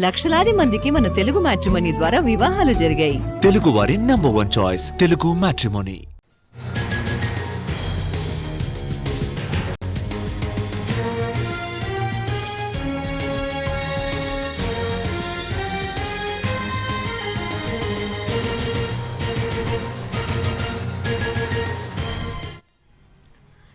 లక్షలాది మందికి మన తెలుగు మ్యాట్రిమోనీ ద్వారా వివాహాలు జరిగాయి. తెలుగు వారి నంబర్ 1 చాయిస్ తెలుగు మ్యాట్రిమోనీ.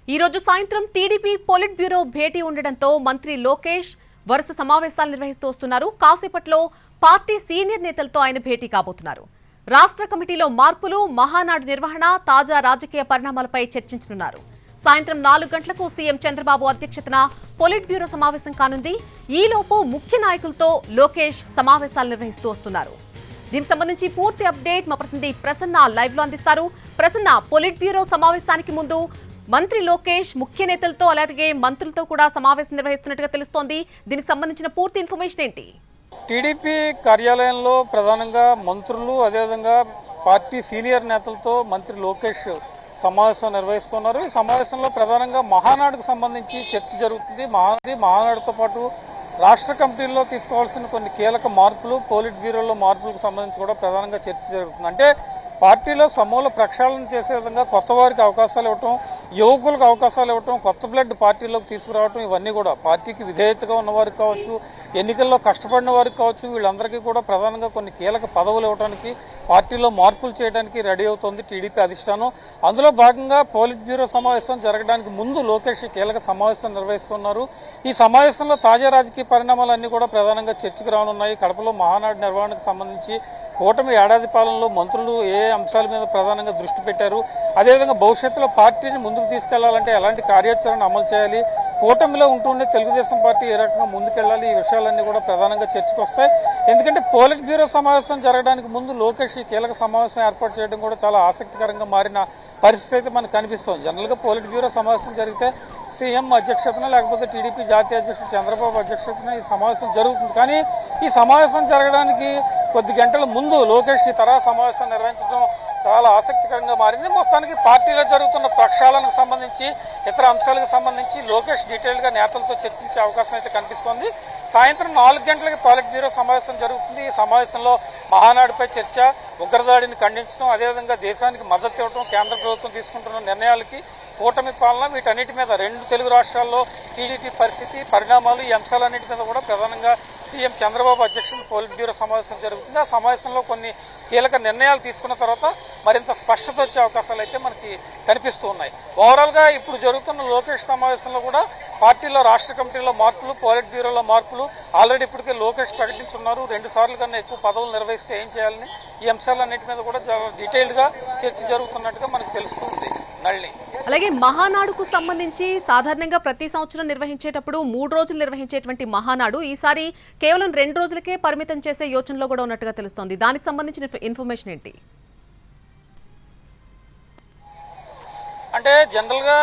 ఈ రోజు సాయంత్రం టీడీపీ పొలిట్ బ్యూరో భేటీ ఉండడంతో మంత్రి లోకేష్ వరుస సమావేశాలు నిర్వహిస్తూ వస్తున్నారు. కాసేపట్లో పార్టీ సీనియర్ నేతలతో ఆయన భేటీ కాబోతున్నారు. రాష్ట్ర కమిటీలో మార్పులు, మహానాడు నిర్వహణ, తాజా రాజకీయ పరిణామాలపై చర్చించనున్నారు. సాయంత్రం 4 గంటలకు సీఎం చంద్రబాబు అధ్యక్షతన పొలిట్ బ్యూరో సమావేశం కానుంది. ఈలోపు ముఖ్య నాయకులతో లోకేష్ సమావేశాలు నిర్వహిస్తూ వస్తున్నారు. దీనికి సంబంధించి పూర్తి అప్డేట్ మా ప్రతినిధి ప్రసన్న లైవ్ లో అందిస్తారు. ప్రసన్న, పొలిట్ బ్యూరో సమావేశానికి ముందు మంత్రి లోకేష్ ముఖ్య నేతలతో అలాగే మంత్రులతో కూడా సమావేశం నిర్వహిస్తున్నట్టుగా తెలుస్తోంది. దీనికి సంబంధించిన పూర్తి ఇన్ఫర్మేషన్ ఏంటి? టీడీపీ కార్యాలయంలో ప్రధానంగా మంత్రులు అదేవిధంగా పార్టీ సీనియర్ నేతలతో మంత్రి లోకేష్ సమావేశం నిర్వహిస్తున్నారు. ఈ సమావేశంలో ప్రధానంగా మహానాడుకు సంబంధించి చర్చ జరుగుతుంది. మహానాడుతో పాటు రాష్ట్ర కమిటీల్లో తీసుకోవాల్సిన కొన్ని కీలక మార్పులు, పోలిట్ బ్యూరోలో మార్పులకు సంబంధించి కూడా ప్రధానంగా చర్చ జరుగుతుంది. అంటే పార్టీలో సమూల ప్రక్షాళన చేసే విధంగా కొత్త వారికి అవకాశాలు ఇవ్వటం, యువకులకు అవకాశాలు ఇవ్వటం, కొత్త బ్లడ్ పార్టీలోకి తీసుకురావటం, ఇవన్నీ కూడా పార్టీకి విధేయతగా ఉన్నవారికి కావచ్చు, ఎన్నికల్లో కష్టపడిన వారికి కావచ్చు, వీళ్ళందరికీ కూడా ప్రధానంగా కొన్ని కీలక పదవులు ఇవ్వడానికి, పార్టీలో మార్పులు చేయడానికి రెడీ అవుతోంది టీడీపీ అధిష్టానం. అందులో భాగంగా పోలిట్ బ్యూరో సమావేశం జరగడానికి ముందు లోకేష్ కీలక సమావేశం నిర్వహిస్తున్నారు. ఈ సమావేశంలో తాజా రాజకీయ పరిణామాలన్నీ కూడా ప్రధానంగా చర్చకు రానున్నాయి. కడపలో మహానాడు నిర్వహణకు సంబంధించి కూటమి ఏడాది పాలనలో మంత్రులు ఏ అంశాల మీద ప్రధానంగా దృష్టి పెట్టారు, అదేవిధంగా భవిష్యత్తులో పార్టీని ముందుకు తీసుకెళ్లాలంటే ఎలాంటి కార్యాచరణ అమలు చేయాలి, కూటమిలో ఉంటుండే తెలుగుదేశం పార్టీ ఏ రకంగా ముందుకెళ్లాలి, ఈ విషయాలన్నీ కూడా ప్రధానంగా చర్చకు వస్తాయి. ఎందుకంటే పోలిట్ బ్యూరో సమావేశం జరగడానికి ముందు లోకేష్ కీలక సమావేశం ఏర్పాటు చేయడం కూడా చాలా ఆసక్తికరంగా మారిన పరిస్థితి అయితే మనకు కనిపిస్తోంది. జనరల్గా పోలిట్ బ్యూరో సమావేశం జరిగితే సీఎం అధ్యక్షతన లేకపోతే టీడీపీ జాతీయ అధ్యక్షుడు చంద్రబాబు అధ్యక్షతన ఈ సమావేశం జరుగుతుంది. కానీ ఈ సమావేశం జరగడానికి కొద్ది గంటల ముందు లోకేష్ ఈ తరహా సమావేశం నిర్వహించడం చాలా ఆసక్తికరంగా మారింది. మొత్తానికి పార్టీలో జరుగుతున్న ప్రక్షాళనకు సంబంధించి, ఇతర అంశాలకు సంబంధించి లోకేష్ డీటెయిల్గా నేతలతో చర్చించే అవకాశం అయితే కనిపిస్తోంది. సాయంత్రం 4 గంటలకి పోలిట్ బ్యూరో సమావేశం జరుగుతుంది. ఈ సమావేశంలో మహానాడుపై చర్చ, ఉగ్రదాడిని ఖండించడం, అదేవిధంగా దేశానికి మద్దతు ఇవ్వడం, కేంద్ర ప్రభుత్వం తీసుకుంటున్న నిర్ణయాలకి, కూటమి పాలన, వీటన్నిటి మీద 2 తెలుగు రాష్ట్రాల్లో టీడీపీ పరిస్థితి, పరిణామాలు, ఈ అంశాలన్నిటి మీద కూడా ప్రధానంగా సీఎం చంద్రబాబు అధ్యక్షతన పోలిట్ బ్యూరో సమావేశం జరుగుతుంది. ఆ సమావేశంలో కొన్ని కీలక నిర్ణయాలు తీసుకున్న తర్వాత మరింత స్పష్టత వచ్చే అవకాశాలు అయితే మనకి కనిపిస్తూ ఉన్నాయి. ఓవరాల్గా ఇప్పుడు జరుగుతున్న లోకేష్ సమావేశంలో కూడా పార్టీలో రాష్ట్ర కమిటీలో మార్పులు, పోలిట్ బ్యూరోలో మార్పులు ఆల్రెడీ ఇప్పటికే లోకేష్ ప్రకటించున్నారు. 2 సార్లు కన్నా ఎక్కువ పదవులు నిర్వహిస్తే ఏం చేయాలని, ఈ అంశాలన్నిటి మీద కూడా చాలా డీటెయిల్డ్గా చర్చ జరుగుతున్నట్టుగా మనకు తెలుస్తుంది. నళిని, అలాగే మహానాడుకు సంబంధించి సాధారణంగా ప్రతి సంవత్సరం నిర్వహించేటప్పుడు 3 రోజులు నిర్వహించేటువంటి మహానాడు ఈసారి కేవలం 2 రోజులకే పరిమితం చేసే యోచనలో కూడా ఉన్నట్టుగా తెలుస్తోంది. దానికి సంబంధించిన ఇన్ఫర్మేషన్ ఏంటి? అంటే జనరల్గా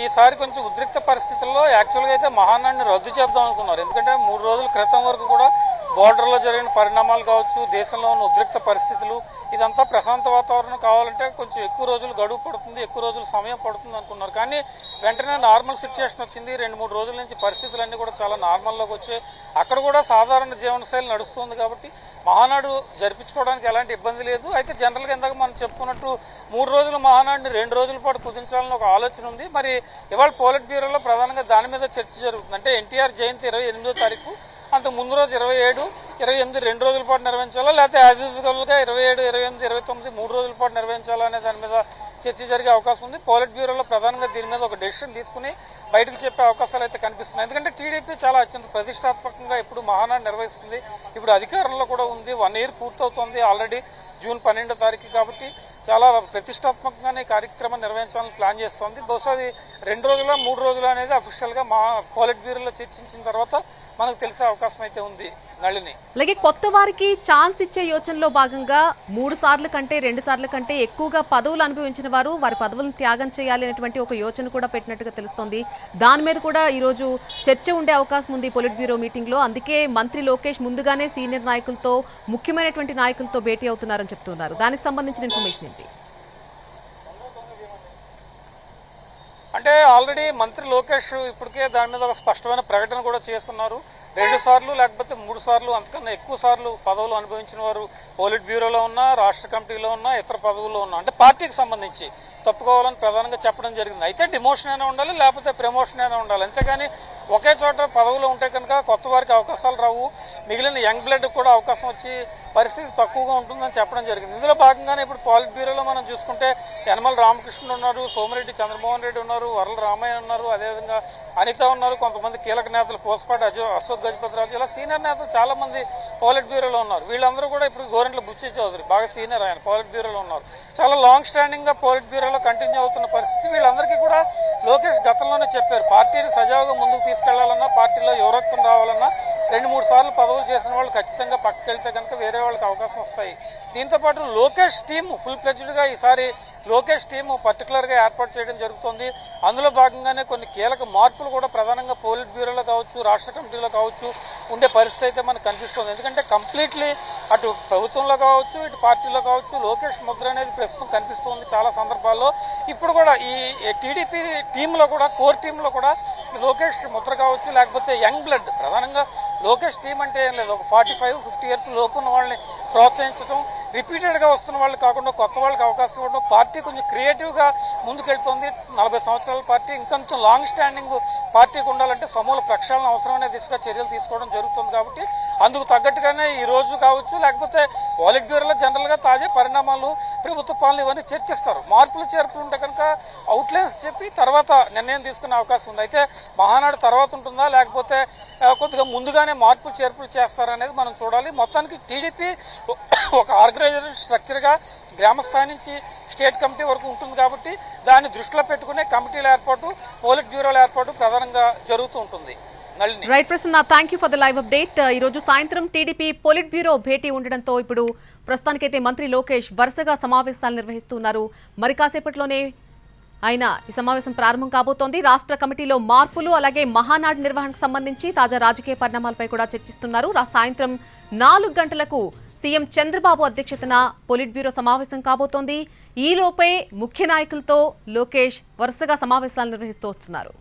ఈసారి కొంచెం ఉద్రిక్త పరిస్థితుల్లో యాక్చువల్గా అయితే మహానాడిని రద్దు చేద్దాం అనుకున్నారు. ఎందుకంటే 3 రోజుల క్రితం వరకు కూడా బోర్డర్లో జరిగిన పరిణామాలు కావచ్చు, దేశంలో ఉన్న ఉద్రిక్త పరిస్థితులు, ఇదంతా ప్రశాంత వాతావరణం కావాలంటే కొంచెం ఎక్కువ రోజులు గడువు పడుతుంది, ఎక్కువ రోజులు సమయం పడుతుంది అనుకున్నారు. కానీ వెంటనే నార్మల్ సిచ్యువేషన్ వచ్చింది. 2-3 రోజుల నుంచి పరిస్థితులన్నీ కూడా చాలా నార్మల్లోకి వచ్చాయి. అక్కడ కూడా సాధారణ జీవనశైలి నడుస్తుంది కాబట్టి మహానాడు జరిపించుకోవడానికి ఎలాంటి ఇబ్బంది లేదు. అయితే జనరల్గా ఇందాక మనం చెప్పుకున్నట్టు 3 రోజుల మహానాడిని 2 రోజుల పాటు కుదించాలని ఒక ఆలోచన ఉంది. మరి ఇవాళ పోలిట్ బ్యూరోలో ప్రధానంగా దాని మీద చర్చ జరుగుతుంది. అంటే ఎన్టీఆర్ జయంతి 28వ తారీఖు, అంతకు ముందు రోజు 27, 28 2 రోజుల పాటు నిర్వహించాలా, లేకపోతే యాజ్ యూజువల్గా 27, 28, 29 3 రోజుల పాటు నిర్వహించాలా అనే దాని మీద చర్చ జరిగే అవకాశం ఉంది. పోలిట్ బ్యూరోలో ప్రధానంగా దీని మీద ఒక డెసిషన్ తీసుకుని బయటకు చెప్పే అవకాశాలు అయితే కనిపిస్తున్నాయి. ఎందుకంటే టీడీపీ చాలా అత్యంత ప్రతిష్టాత్మకంగా ఇప్పుడు మహానాడు నిర్వహిస్తుంది. ఇప్పుడు అధికారంలో కూడా ఉంది. 1 ఇయర్ పూర్తవుతోంది ఆల్రెడీ, జూన్ 12వ తారీఖు. కాబట్టి చాలా ప్రతిష్టాత్మకంగానే ఈ కార్యక్రమం నిర్వహించాలని ప్లాన్ చేస్తోంది. బహుశా అది 2 రోజుల 3 రోజులు అనేది అఫీషియల్గా పోలిట్ బ్యూరోలో చర్చించిన తర్వాత మనకు తెలిసే అవకాశం అయితే ఉంది. నళిని, అలాగే కొత్త వారికి ఛాన్స్ ఇచ్చే యోచనలో భాగంగా 3 సార్లు కంటే 2 సార్ల కంటే ఎక్కువగా పదవులు అనుభవించిన వారు వారి పదవులను త్యాగం చేయాలి అనేటువంటి ఒక యోచన కూడా పెట్టినట్టుగా తెలుస్తోంది. దాని మీద కూడా ఈరోజు చర్చ ఉండే అవకాశం ఉంది పొలిట్ బ్యూరో మీటింగ్ లో. అందుకే మంత్రి లోకేష్ ముందుగానే సీనియర్ నాయకులతో, ముఖ్యమైనటువంటి నాయకులతో భేటీ అవుతున్నారని చెప్తున్నారు. దానికి సంబంధించిన ఇన్ఫర్మేషన్ ఏంటి? అంటే ఆల్రెడీ మంత్రి లోకేష్ ఇప్పటికే దాని మీద ఒక స్పష్టమైన ప్రకటన కూడా చేస్తున్నారు. 2 సార్లు లేకపోతే 3 సార్లు అంతకన్నా ఎక్కువ సార్లు పదవులు అనుభవించిన వారు పోలిట్ బ్యూరోలో ఉన్నా, రాష్ట్ర కమిటీలో ఉన్నా, ఇతర పదవుల్లో ఉన్నా, అంటే పార్టీకి సంబంధించి తప్పుకోవాలని ప్రధానంగా చెప్పడం జరిగింది. అయితే డిమోషన్ అయినా ఉండాలి, లేకపోతే ప్రమోషన్ అయినా ఉండాలి. అంతేగాని ఒకే చోట పదవులు ఉంటే కనుక కొత్త వారికి అవకాశాలు రావు, మిగిలిన యంగ్ బ్లడ్ కూడా అవకాశం వచ్చి పరిస్థితి తక్కువగా ఉంటుందని చెప్పడం జరిగింది. ఇందులో భాగంగానే ఇప్పుడు పాలిట్ బ్యూరోలో మనం చూసుకుంటే యనమల రామకృష్ణుడు ఉన్నారు, సోమిరెడ్డి చంద్రమోహన్ రెడ్డి ఉన్నారు, వరల రామయ్య ఉన్నారు, అదేవిధంగా అనిత ఉన్నారు, కొంతమంది కీలక నేతలు పోస్పాటి అశోక్ గజపతిరాజు, ఇలా సీనియర్ నేతలు చాలా మంది పాలిట్ బ్యూరోలో ఉన్నారు. వీళ్ళందరూ కూడా ఇప్పుడు గోరెంట్ల బుచ్చి చౌదరి బాగా సీనియర్, ఆయన పాలిట్ బ్యూరోలో ఉన్నారు. చాలా లాంగ్ స్టాండింగ్ గా పాలిట్ బ్యూరోలో కంటిన్యూ అవుతున్న పరిస్థితి. వీళ్ళందరికీ కూడా లోకేష్ గతంలోనే చెప్పారు, పార్టీని సజావుగా ముందుకు తీసుకెళ్లాలన్నా, పార్టీలో యువరక్తం రావాలన్నా 2-3 సార్లు పదవులు చేసిన వాళ్ళు ఖచ్చితంగా పక్కకి వెళ్తే కనుక వేరే వాళ్ళకి అవకాశం వస్తాయి. దీంతో పాటు లోకేష్ టీమ్ ఫుల్ ఫ్లెడ్జ్డ్ గా ఈసారి లోకేష్ టీమ్ పర్టికులర్ గా ఏర్పాటు చేయడం జరుగుతుంది. అందులో భాగంగానే కొన్ని కీలక మార్పులు కూడా ప్రధానంగా పోలిట్ బ్యూరోలో కావచ్చు, రాష్ట్ర కమిటీలో కావచ్చు ఉండే పరిస్థితి అయితే మనకు కనిపిస్తుంది. ఎందుకంటే కంప్లీట్లీ అటు ప్రభుత్వంలో కావచ్చు, ఇటు పార్టీలో కావచ్చు లోకేష్ ముద్ర అనేది ప్రస్తుతం కనిపిస్తుంది చాలా సందర్భాల్లో. ఇప్పుడు కూడా ఈ టీడీపీ టీంలో కూడా, కోర్ టీంలో కూడా లోకేష్ ముద్ర కావచ్చు, లేకపోతే యంగ్ బ్లడ్, ప్రధానంగా లోకేష్ టీం అంటే ఏం లేదు, ఒక 45-50 ఇయర్స్ లోపు ఉన్న వాళ్ళని ప్రోత్సహించడం, రిపీటెడ్ గా వస్తున్న వాళ్ళు కాకుండా కొత్త వాళ్ళకి అవకాశం ఇవ్వడం, పార్టీ కొంచెం క్రియేటివ్ గా ముందుకెళ్తుంది. 40 సంవత్సరాల పార్టీ ఇంకొంచెం లాంగ్ స్టాండింగ్ పార్టీకి ఉండాలంటే సమూల ప్రక్షాళన అవసరమైన దిశగా చర్యలు తీసుకోవడం జరుగుతుంది. కాబట్టి అందుకు తగ్గట్టుగానే ఈ రోజు కావచ్చు, లేకపోతే పాలిట్ బ్యూరోలో జనరల్ గా తాజా పరిణామాలు, ప్రభుత్వ పాలన ఇవన్నీ చర్చిస్తారు. మార్పులు చేర్పులు ఉంటే కనుక అవుట్లైన్స్ చెప్పి తర్వాత నిర్ణయం తీసుకునే అవకాశం ఉంది. అయితే మహానాడు తర్వాత ఉంటుందా, లేకపోతే కొద్దిగా ముందుగానే మార్పులు చేర్పులు చేస్తారనేది మనం చూడాలి. మొత్తానికి టీడీపీ ఒక ఆర్గనైజేషన్ స్ట్రక్చర్ గా గ్రామ స్థాయి నుంచి స్టేట్ కమిటీ వరకు ఉంటుంది. కాబట్టి దాన్ని దృష్టిలో పెట్టుకునే కమిటీల ఏర్పాటు, పోలిట్ బ్యూరోల ఏర్పాటు ప్రధానంగా జరుగుతూ ఉంటుంది. Right Prasanna, thank you for the live update. ఈ రోజు సాయంత్రం టీడీపీ పోలిట్ బ్యూరో భేటీ ఉండడంతో ఇప్పుడు ప్రస్తుతానికైతే మంత్రి లోకేష్ వరుసగా సమావేశాలు నిర్వహిస్తున్నారు. మరి కాసేపట్లోనే ఆయన ఈ సమావేశం ప్రారంభం కాబోతోంది. రాష్ట్ర కమిటీలో మార్పులు, అలాగే మహానాడు నిర్వహణకు సంబంధించి తాజా రాజకీయ పరిణామాలపై కూడా చర్చిస్తున్నారు. సాయంత్రం 4 గంటలకు సీఎం చంద్రబాబు అధ్యక్షతన పొలిట్ బ్యూరో సమావేశం కాబోతోంది. ఈలోపే ముఖ్య నాయకులతో లోకేష్ వరుసగా సమావేశాలు నిర్వహిస్తూ వస్తున్నారు.